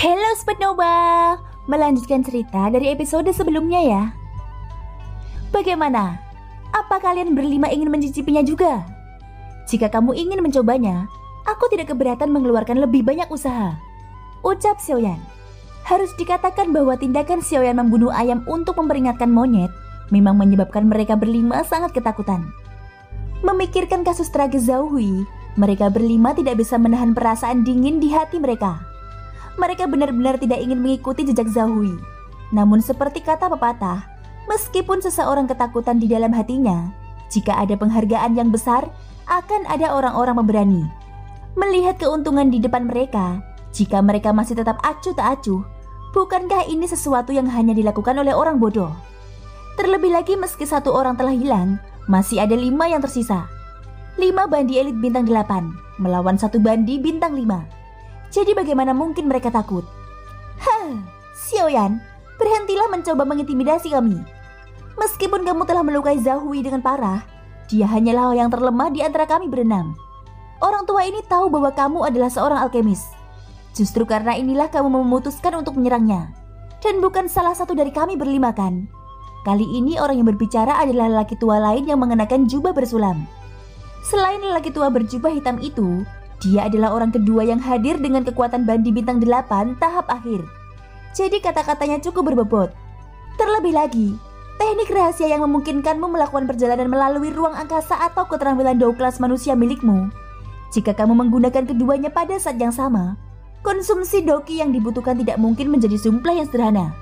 Halo Supernova, melanjutkan cerita dari episode sebelumnya ya. Bagaimana? Apa kalian berlima ingin mencicipinya juga? Jika kamu ingin mencobanya, aku tidak keberatan mengeluarkan lebih banyak usaha, ucap Xiaoyan. Harus dikatakan bahwa tindakan Xiaoyan membunuh ayam untuk memperingatkan monyet memang menyebabkan mereka berlima sangat ketakutan. Memikirkan kasus tragis Zhao Hui, mereka berlima tidak bisa menahan perasaan dingin di hati mereka. Mereka benar-benar tidak ingin mengikuti jejak Zhao Hui. Namun seperti kata pepatah, meskipun seseorang ketakutan di dalam hatinya, jika ada penghargaan yang besar, akan ada orang-orang pemberani. Melihat keuntungan di depan mereka, jika mereka masih tetap acuh tak acuh, bukankah ini sesuatu yang hanya dilakukan oleh orang bodoh? Terlebih lagi meski satu orang telah hilang, masih ada 5 yang tersisa. 5 bandi elit bintang 8 melawan 1 bandi bintang 5. Jadi bagaimana mungkin mereka takut? Xiaoyan, berhentilah mencoba mengintimidasi kami. Meskipun kamu telah melukai Zhao Hui dengan parah, dia hanyalah yang terlemah di antara kami berenam. Orang tua ini tahu bahwa kamu adalah seorang alkemis. Justru karena inilah kamu memutuskan untuk menyerangnya. Dan bukan salah satu dari kami berlima kan? Kali ini orang yang berbicara adalah lelaki tua lain yang mengenakan jubah bersulam. Selain lelaki tua berjubah hitam itu, dia adalah orang kedua yang hadir dengan kekuatan bandi bintang 8 tahap akhir. Jadi kata-katanya cukup berbobot. Terlebih lagi, teknik rahasia yang memungkinkanmu melakukan perjalanan melalui ruang angkasa atau keterampilan dao kelas manusia milikmu. Jika kamu menggunakan keduanya pada saat yang sama, konsumsi doki yang dibutuhkan tidak mungkin menjadi sumpah yang sederhana.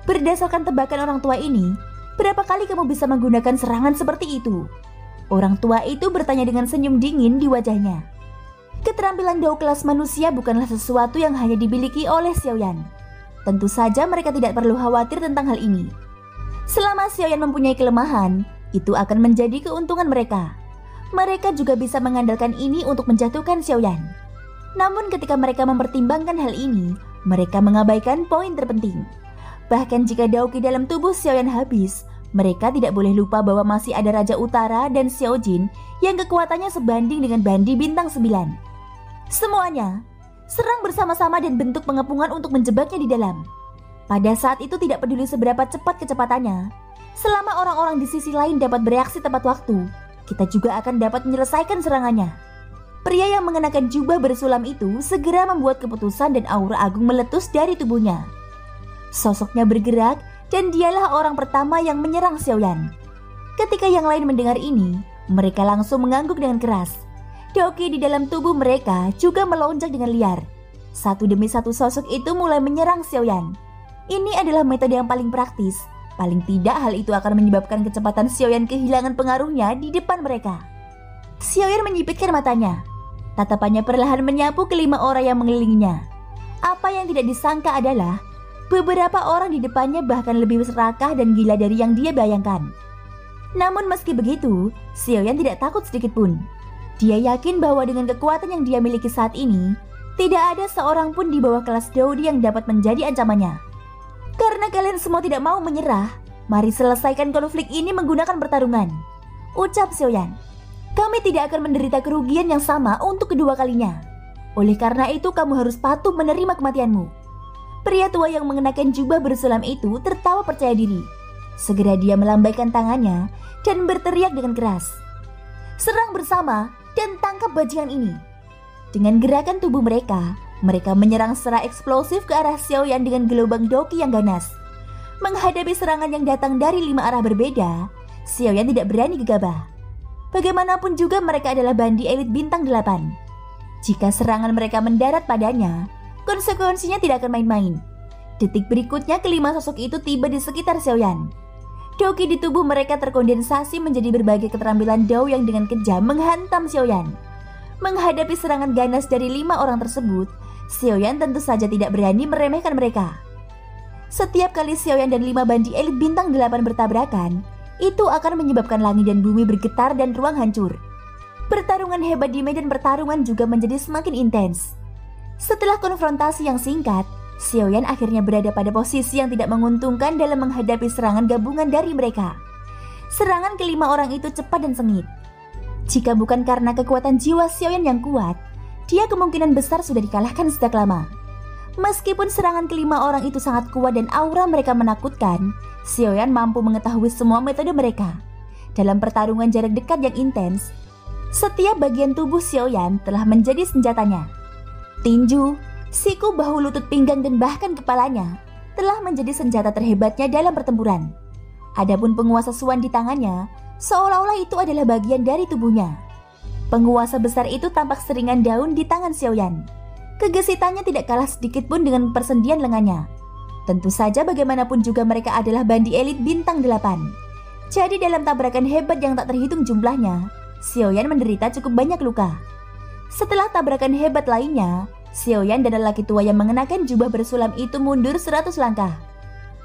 Berdasarkan tebakan orang tua ini, berapa kali kamu bisa menggunakan serangan seperti itu? Orang tua itu bertanya dengan senyum dingin di wajahnya. Keterampilan dao kelas manusia bukanlah sesuatu yang hanya dimiliki oleh Xiaoyan. Tentu saja mereka tidak perlu khawatir tentang hal ini. Selama Xiaoyan mempunyai kelemahan, itu akan menjadi keuntungan mereka. Mereka juga bisa mengandalkan ini untuk menjatuhkan Xiaoyan. Namun ketika mereka mempertimbangkan hal ini, mereka mengabaikan poin terpenting. Bahkan jika Daoki dalam tubuh Xiaoyan habis, mereka tidak boleh lupa bahwa masih ada Raja Utara dan Xiao Jin yang kekuatannya sebanding dengan bandi bintang 9. Semuanya serang bersama-sama dan bentuk pengepungan untuk menjebaknya di dalam. Pada saat itu tidak peduli seberapa cepat kecepatannya, selama orang-orang di sisi lain dapat bereaksi tepat waktu, kita juga akan dapat menyelesaikan serangannya. Pria yang mengenakan jubah bersulam itu segera membuat keputusan dan aura agung meletus dari tubuhnya. Sosoknya bergerak dan dialah orang pertama yang menyerang Xiaoyan. Ketika yang lain mendengar ini, mereka langsung mengangguk dengan keras. Doki di dalam tubuh mereka juga melonjak dengan liar. Satu demi satu sosok itu mulai menyerang Xiaoyan. Ini adalah metode yang paling praktis. Paling tidak hal itu akan menyebabkan kecepatan Xiaoyan kehilangan pengaruhnya di depan mereka. Xiaoyan menyipitkan matanya. Tatapannya perlahan menyapu kelima orang yang mengelilinginya. Apa yang tidak disangka adalah beberapa orang di depannya bahkan lebih serakah dan gila dari yang dia bayangkan. Namun meski begitu, Xiaoyan tidak takut sedikit pun. Dia yakin bahwa dengan kekuatan yang dia miliki saat ini, tidak ada seorang pun di bawah kelas Daodi yang dapat menjadi ancamannya. Karena kalian semua tidak mau menyerah, mari selesaikan konflik ini menggunakan pertarungan, ucap Xiaoyan. Kami tidak akan menderita kerugian yang sama untuk kedua kalinya. Oleh karena itu kamu harus patuh menerima kematianmu. Pria tua yang mengenakan jubah bersulam itu tertawa percaya diri. Segera dia melambaikan tangannya dan berteriak dengan keras. Serang bersama dan tangkap bajingan ini. Dengan gerakan tubuh mereka menyerang secara eksplosif ke arah Xiaoyan dengan gelombang doki yang ganas. Menghadapi serangan yang datang dari 5 arah berbeda, Xiaoyan tidak berani gegabah. Bagaimanapun juga mereka adalah bandi elit bintang 8. Jika serangan mereka mendarat padanya, konsekuensinya tidak akan main-main. Detik berikutnya kelima sosok itu tiba di sekitar Xiaoyan. Doki di tubuh mereka terkondensasi menjadi berbagai keterampilan dao yang dengan kejam menghantam Xiaoyan. Menghadapi serangan ganas dari 5 orang tersebut, Xiaoyan tentu saja tidak berani meremehkan mereka. Setiap kali Xiaoyan dan 5 bandi elit bintang 8 bertabrakan, itu akan menyebabkan langit dan bumi bergetar dan ruang hancur. Pertarungan hebat di medan pertarungan juga menjadi semakin intens. Setelah konfrontasi yang singkat, Xiaoyan akhirnya berada pada posisi yang tidak menguntungkan dalam menghadapi serangan gabungan dari mereka. Serangan kelima orang itu cepat dan sengit. Jika bukan karena kekuatan jiwa Xiaoyan yang kuat, dia kemungkinan besar sudah dikalahkan sejak lama. Meskipun serangan kelima orang itu sangat kuat dan aura mereka menakutkan, Xiaoyan mampu mengetahui semua metode mereka. Dalam pertarungan jarak dekat yang intens, setiap bagian tubuh Xiaoyan telah menjadi senjatanya. Tinju, siku, bahu, lutut, pinggang, dan bahkan kepalanya telah menjadi senjata terhebatnya dalam pertempuran. Adapun penguasa Suan di tangannya, seolah-olah itu adalah bagian dari tubuhnya. Penguasa besar itu tampak seringan daun di tangan Xiaoyan. Kegesitannya tidak kalah sedikit pun dengan persendian lengannya. Tentu saja bagaimanapun juga mereka adalah bandi elit bintang 8. Jadi dalam tabrakan hebat yang tak terhitung jumlahnya, Xiaoyan menderita cukup banyak luka. Setelah tabrakan hebat lainnya, Xiaoyan dan lelaki tua yang mengenakan jubah bersulam itu mundur 100 langkah.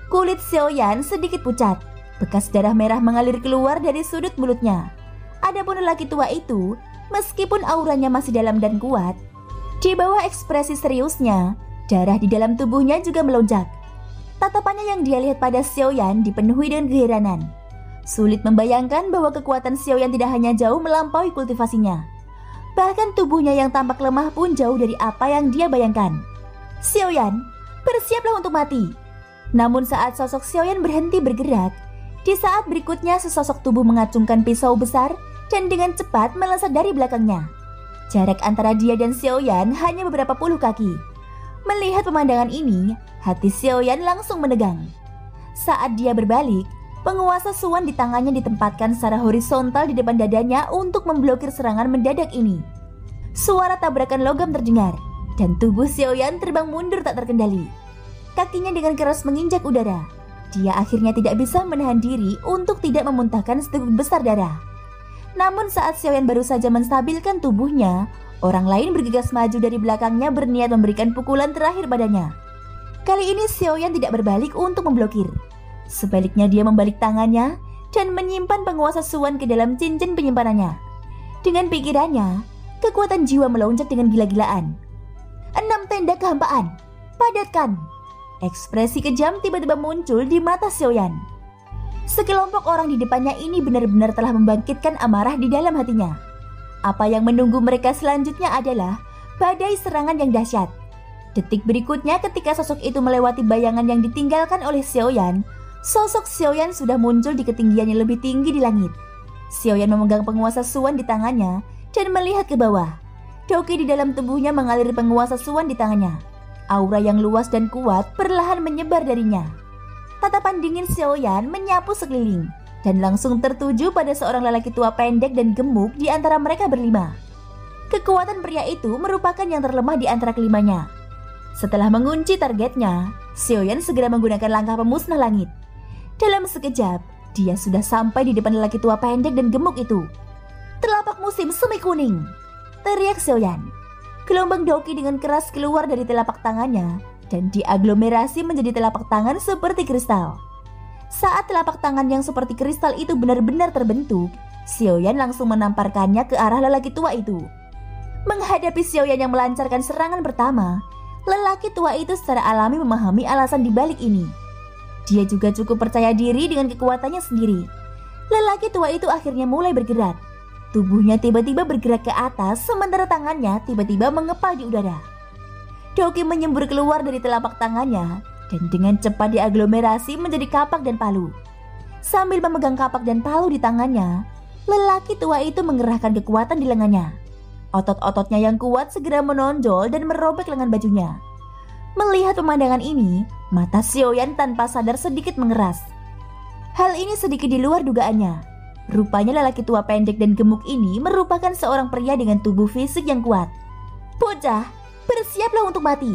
Kulit Xiaoyan sedikit pucat, bekas darah merah mengalir keluar dari sudut mulutnya. Adapun lelaki tua itu, meskipun auranya masih dalam dan kuat, di bawah ekspresi seriusnya, darah di dalam tubuhnya juga melonjak. Tatapannya yang dia lihat pada Xiaoyan dipenuhi dengan keheranan. Sulit membayangkan bahwa kekuatan Xiaoyan tidak hanya jauh melampaui kultivasinya. Bahkan tubuhnya yang tampak lemah pun jauh dari apa yang dia bayangkan. Xiaoyan, bersiaplah untuk mati. Namun saat sosok Xiaoyan berhenti bergerak, di saat berikutnya sesosok tubuh mengacungkan pisau besar dan dengan cepat melesat dari belakangnya. Jarak antara dia dan Xiaoyan hanya beberapa puluh kaki. Melihat pemandangan ini, hati Xiaoyan langsung menegang. Saat dia berbalik, penguasa Suan di tangannya ditempatkan secara horizontal di depan dadanya untuk memblokir serangan mendadak ini. Suara tabrakan logam terdengar, dan tubuh Xiaoyan terbang mundur tak terkendali. Kakinya dengan keras menginjak udara. Dia akhirnya tidak bisa menahan diri untuk tidak memuntahkan seteguk besar darah. Namun saat Xiaoyan baru saja menstabilkan tubuhnya, orang lain bergegas maju dari belakangnya berniat memberikan pukulan terakhir padanya. Kali ini Xiaoyan tidak berbalik untuk memblokir. Sebaliknya dia membalik tangannya dan menyimpan penguasa Suan ke dalam cincin penyimpanannya. Dengan pikirannya, kekuatan jiwa melonjak dengan gila-gilaan. 6 tenda kehampaan, padatkan. Ekspresi kejam tiba-tiba muncul di mata Xiaoyan. Sekelompok orang di depannya ini benar-benar telah membangkitkan amarah di dalam hatinya. Apa yang menunggu mereka selanjutnya adalah badai serangan yang dahsyat. Detik berikutnya ketika sosok itu melewati bayangan yang ditinggalkan oleh Xiaoyan, sosok Xiaoyan sudah muncul di ketinggian yang lebih tinggi di langit. Xiaoyan memegang penguasa Suan di tangannya dan melihat ke bawah. Doki di dalam tubuhnya mengalir penguasa Suan di tangannya. Aura yang luas dan kuat perlahan menyebar darinya. Tatapan dingin Xiaoyan menyapu sekeliling dan langsung tertuju pada seorang lelaki tua pendek dan gemuk di antara mereka berlima. Kekuatan pria itu merupakan yang terlemah di antara kelimanya. Setelah mengunci targetnya, Xiaoyan segera menggunakan langkah pemusnah langit. Dalam sekejap, dia sudah sampai di depan lelaki tua pendek dan gemuk itu. "Telapak musim semi kuning!" teriak Xiaoyan. Gelombang doki dengan keras keluar dari telapak tangannya dan diaglomerasi menjadi telapak tangan seperti kristal. Saat telapak tangan yang seperti kristal itu benar-benar terbentuk, Xiaoyan langsung menamparkannya ke arah lelaki tua itu. Menghadapi Xiaoyan yang melancarkan serangan pertama, lelaki tua itu secara alami memahami alasan dibalik ini. Dia juga cukup percaya diri dengan kekuatannya sendiri. Lelaki tua itu akhirnya mulai bergerak. Tubuhnya tiba-tiba bergerak ke atas, sementara tangannya tiba-tiba mengepal di udara. Doki menyembur keluar dari telapak tangannya dan dengan cepat diaglomerasi menjadi kapak dan palu. Sambil memegang kapak dan palu di tangannya, lelaki tua itu mengerahkan kekuatan di lengannya. Otot-ototnya yang kuat segera menonjol dan merobek lengan bajunya. Melihat pemandangan ini, mata Xiaoyan tanpa sadar sedikit mengeras. Hal ini sedikit di luar dugaannya. Rupanya lelaki tua pendek dan gemuk ini merupakan seorang pria dengan tubuh fisik yang kuat. "Bocah, bersiaplah untuk mati.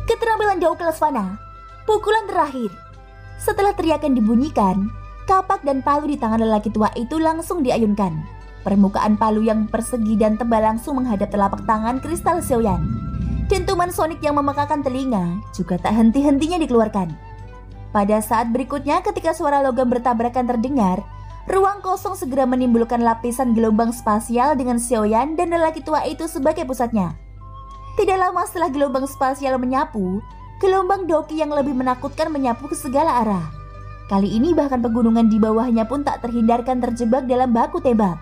Keterampilan jauh kelas fana. Pukulan terakhir." Setelah teriakan dibunyikan, kapak dan palu di tangan lelaki tua itu langsung diayunkan. Permukaan palu yang persegi dan tebal langsung menghadap telapak tangan kristal Xiaoyan. Dentuman sonik yang memekakan telinga juga tak henti-hentinya dikeluarkan. Pada saat berikutnya ketika suara logam bertabrakan terdengar, ruang kosong segera menimbulkan lapisan gelombang spasial dengan Xiaoyan dan lelaki tua itu sebagai pusatnya. Tidak lama setelah gelombang spasial menyapu, gelombang doki yang lebih menakutkan menyapu ke segala arah. Kali ini bahkan pegunungan di bawahnya pun tak terhindarkan terjebak dalam baku tembak.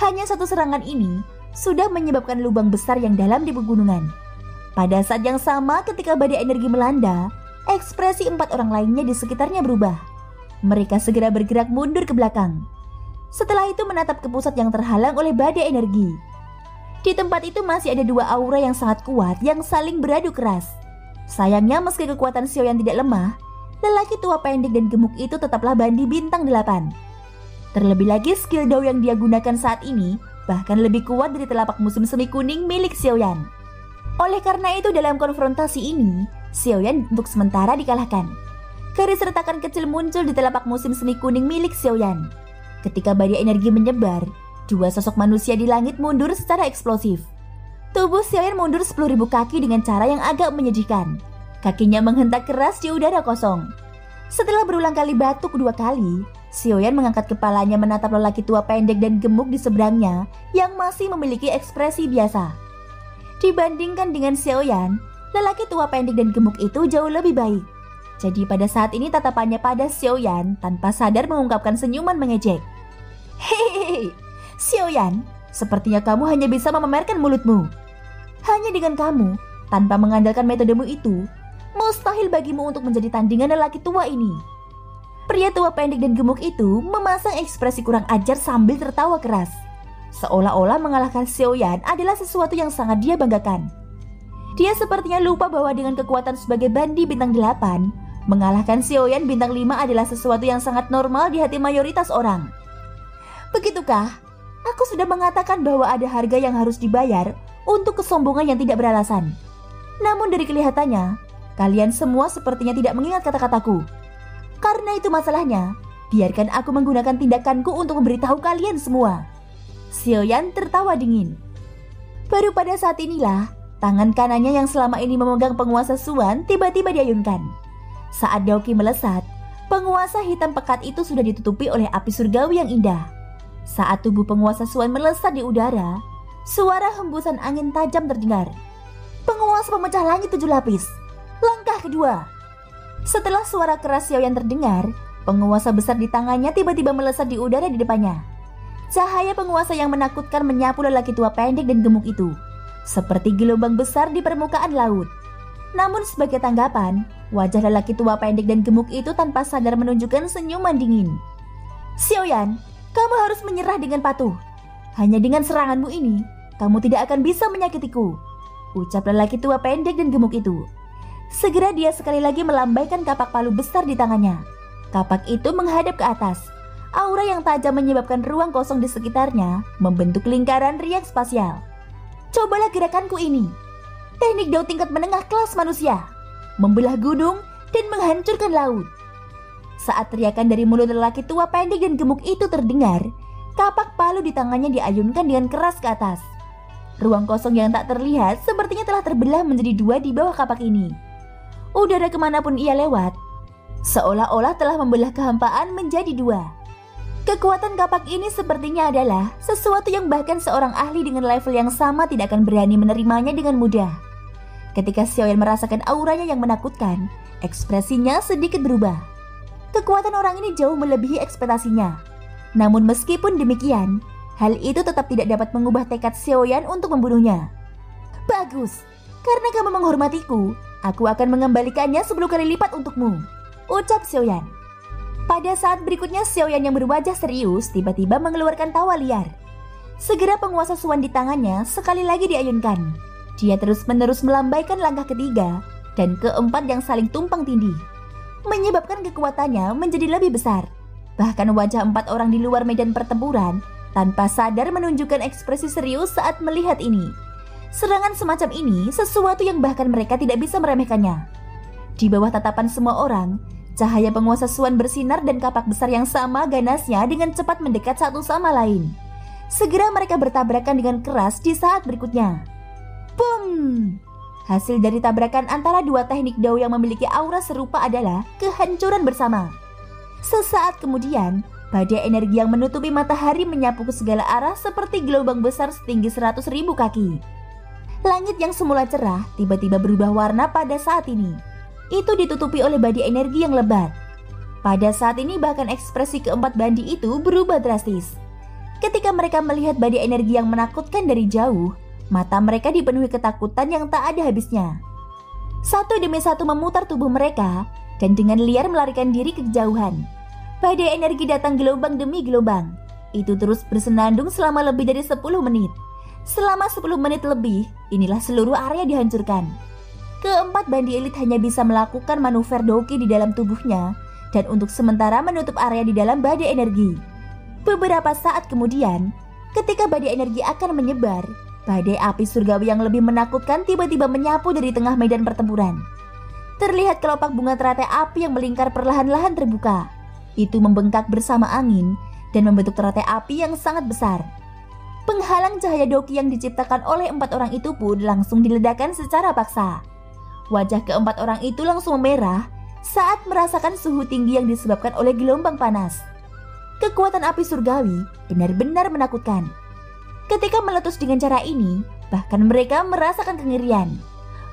Hanya satu serangan ini sudah menyebabkan lubang besar yang dalam di pegunungan. Pada saat yang sama ketika badai energi melanda, ekspresi 4 orang lainnya di sekitarnya berubah. Mereka segera bergerak mundur ke belakang. Setelah itu menatap ke pusat yang terhalang oleh badai energi. Di tempat itu masih ada 2 aura yang sangat kuat yang saling beradu keras. Sayangnya meski kekuatan Xiaoyan tidak lemah, lelaki tua pendek dan gemuk itu tetaplah bandi bintang 8. Terlebih lagi skill Dao yang dia gunakan saat ini bahkan lebih kuat dari telapak musim semi kuning milik Xiaoyan. Oleh karena itu dalam konfrontasi ini, Xiaoyan untuk sementara dikalahkan. Garis retakan kecil muncul di telapak musim semi kuning milik Xiaoyan. Ketika badai energi menyebar, 2 sosok manusia di langit mundur secara eksplosif. Tubuh Xiaoyan mundur 10.000 kaki dengan cara yang agak menyedihkan. Kakinya menghentak keras di udara kosong. Setelah berulang kali batuk 2 kali, Xiaoyan mengangkat kepalanya menatap lelaki tua pendek dan gemuk di seberangnya yang masih memiliki ekspresi biasa. Dibandingkan dengan Xiaoyan, lelaki tua pendek dan gemuk itu jauh lebih baik. Jadi pada saat ini tatapannya pada Xiaoyan tanpa sadar mengungkapkan senyuman mengejek. Hehehe, Xiaoyan, sepertinya kamu hanya bisa memamerkan mulutmu. Hanya dengan kamu, tanpa mengandalkan metodemu itu, mustahil bagimu untuk menjadi tandingan lelaki tua ini. Pria tua pendek dan gemuk itu memasang ekspresi kurang ajar sambil tertawa keras. Seolah-olah mengalahkan Xiaoyan adalah sesuatu yang sangat dia banggakan. Dia sepertinya lupa bahwa dengan kekuatan sebagai bandi bintang 8, mengalahkan Xiaoyan bintang 5 adalah sesuatu yang sangat normal di hati mayoritas orang. Begitukah? Aku sudah mengatakan bahwa ada harga yang harus dibayar untuk kesombongan yang tidak beralasan. Namun dari kelihatannya, kalian semua sepertinya tidak mengingat kata-kataku. Karena itu masalahnya, biarkan aku menggunakan tindakanku untuk memberitahu kalian semua. Xiaoyan tertawa dingin. Baru pada saat inilah, tangan kanannya yang selama ini memegang penguasa Suan tiba-tiba diayunkan. Saat Daoki melesat, penguasa hitam pekat itu sudah ditutupi oleh api surgawi yang indah. Saat tubuh penguasa Suan melesat di udara, suara hembusan angin tajam terdengar. Penguasa pemecah langit 7 lapis. Langkah kedua. Setelah suara keras Xiaoyan terdengar, penguasa besar di tangannya tiba-tiba melesat di udara di depannya. Cahaya penguasa yang menakutkan menyapu lelaki tua pendek dan gemuk itu, seperti gelombang besar di permukaan laut. Namun sebagai tanggapan, wajah lelaki tua pendek dan gemuk itu tanpa sadar menunjukkan senyuman dingin. Xiaoyan, kamu harus menyerah dengan patuh. Hanya dengan seranganmu ini, kamu tidak akan bisa menyakitiku, ucap lelaki tua pendek dan gemuk itu. Segera dia sekali lagi melambaikan kapak palu besar di tangannya. Kapak itu menghadap ke atas. Aura yang tajam menyebabkan ruang kosong di sekitarnya membentuk lingkaran riak spasial. Cobalah gerakanku ini. Teknik Dao tingkat menengah kelas manusia. Membelah gunung dan menghancurkan laut. Saat teriakan dari mulut lelaki tua pendek dan gemuk itu terdengar, kapak palu di tangannya diayunkan dengan keras ke atas. Ruang kosong yang tak terlihat sepertinya telah terbelah menjadi 2 di bawah kapak ini. Udara kemanapun ia lewat, seolah-olah telah membelah kehampaan menjadi 2. Kekuatan kapak ini sepertinya adalah sesuatu yang bahkan seorang ahli dengan level yang sama tidak akan berani menerimanya dengan mudah. Ketika Xiaoyan merasakan auranya yang menakutkan, ekspresinya sedikit berubah. Kekuatan orang ini jauh melebihi ekspektasinya. Namun meskipun demikian, hal itu tetap tidak dapat mengubah tekad Xiaoyan untuk membunuhnya. Bagus, karena kamu menghormatiku, aku akan mengembalikannya 10 kali lipat untukmu, ucap Xiaoyan. Pada saat berikutnya Xiaoyan yang berwajah serius tiba-tiba mengeluarkan tawa liar. Segera penguasa Suan di tangannya sekali lagi diayunkan. Dia terus-menerus melambaikan langkah ketiga dan keempat yang saling tumpang tindih, menyebabkan kekuatannya menjadi lebih besar. Bahkan wajah 4 orang di luar medan pertempuran tanpa sadar menunjukkan ekspresi serius saat melihat ini. Serangan semacam ini sesuatu yang bahkan mereka tidak bisa meremehkannya. Di bawah tatapan semua orang, cahaya penguasa Suan bersinar dan kapak besar yang sama ganasnya dengan cepat mendekat satu sama lain. Segera mereka bertabrakan dengan keras di saat berikutnya. Boom! Hasil dari tabrakan antara 2 teknik Dao yang memiliki aura serupa adalah kehancuran bersama. Sesaat kemudian, badai energi yang menutupi matahari menyapu ke segala arah seperti gelombang besar setinggi 100.000 kaki. Langit yang semula cerah tiba-tiba berubah warna pada saat ini. Itu ditutupi oleh badai energi yang lebat. Pada saat ini bahkan ekspresi keempat bandi itu berubah drastis. Ketika mereka melihat badai energi yang menakutkan dari jauh, Mata mereka dipenuhi ketakutan yang tak ada habisnya. Satu demi satu memutar tubuh mereka dan dengan liar melarikan diri ke kejauhan. Badai energi datang gelombang demi gelombang. Itu terus bersenandung selama lebih dari 10 menit. Selama 10 menit lebih, inilah seluruh area dihancurkan. Keempat bandi elit hanya bisa melakukan manuver doki di dalam tubuhnya dan untuk sementara menutup area di dalam badai energi. Beberapa saat kemudian, ketika badai energi akan menyebar, badai api surgawi yang lebih menakutkan tiba-tiba menyapu dari tengah medan pertempuran. Terlihat kelopak bunga teratai api yang melingkar perlahan-lahan terbuka. Itu membengkak bersama angin dan membentuk teratai api yang sangat besar. Penghalang cahaya doki yang diciptakan oleh 4 orang itu pun langsung diledakkan secara paksa. Wajah keempat orang itu langsung memerah saat merasakan suhu tinggi yang disebabkan oleh gelombang panas. Kekuatan api surgawi benar-benar menakutkan. Ketika meletus dengan cara ini, bahkan mereka merasakan kengerian.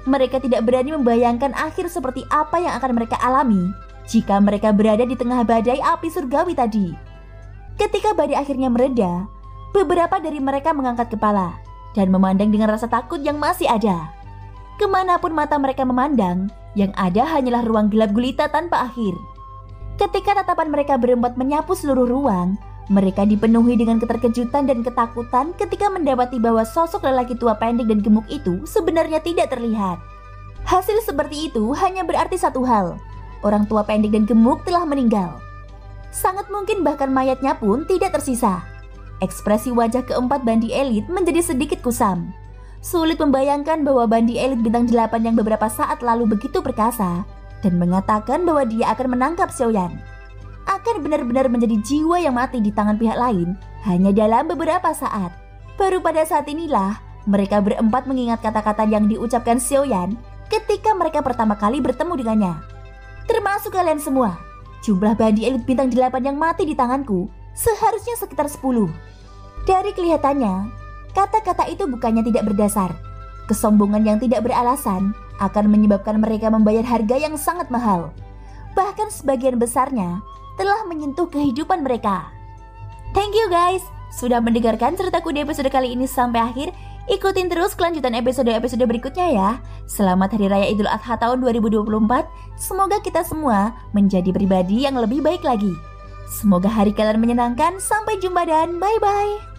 Mereka tidak berani membayangkan akhir seperti apa yang akan mereka alami jika mereka berada di tengah badai api surgawi tadi. Ketika badai akhirnya mereda, beberapa dari mereka mengangkat kepala dan memandang dengan rasa takut yang masih ada. Kemanapun mata mereka memandang, yang ada hanyalah ruang gelap gulita tanpa akhir. Ketika tatapan mereka berempat menyapu seluruh ruang, mereka dipenuhi dengan keterkejutan dan ketakutan ketika mendapati bahwa sosok lelaki tua pendek dan gemuk itu sebenarnya tidak terlihat. Hasil seperti itu hanya berarti satu hal, orang tua pendek dan gemuk telah meninggal. Sangat mungkin bahkan mayatnya pun tidak tersisa. Ekspresi wajah keempat bandi elit menjadi sedikit kusam. Sulit membayangkan bahwa bandi elit bintang 8 yang beberapa saat lalu begitu perkasa dan mengatakan bahwa dia akan menangkap Xiaoyan akan benar-benar menjadi jiwa yang mati di tangan pihak lain hanya dalam beberapa saat. Baru pada saat inilah mereka berempat mengingat kata-kata yang diucapkan Xiaoyan ketika mereka pertama kali bertemu dengannya. Termasuk kalian semua, jumlah bandi elit bintang 8 yang mati di tanganku seharusnya sekitar 10. Dari kelihatannya, kata-kata itu bukannya tidak berdasar. Kesombongan yang tidak beralasan akan menyebabkan mereka membayar harga yang sangat mahal. Bahkan sebagian besarnya telah menyentuh kehidupan mereka. Thank you guys, sudah mendengarkan ceritaku di episode kali ini sampai akhir. Ikutin terus kelanjutan episode-episode berikutnya ya. Selamat Hari Raya Idul Adha tahun 2024. Semoga kita semua menjadi pribadi yang lebih baik lagi. Semoga hari kalian menyenangkan. Sampai jumpa dan bye-bye.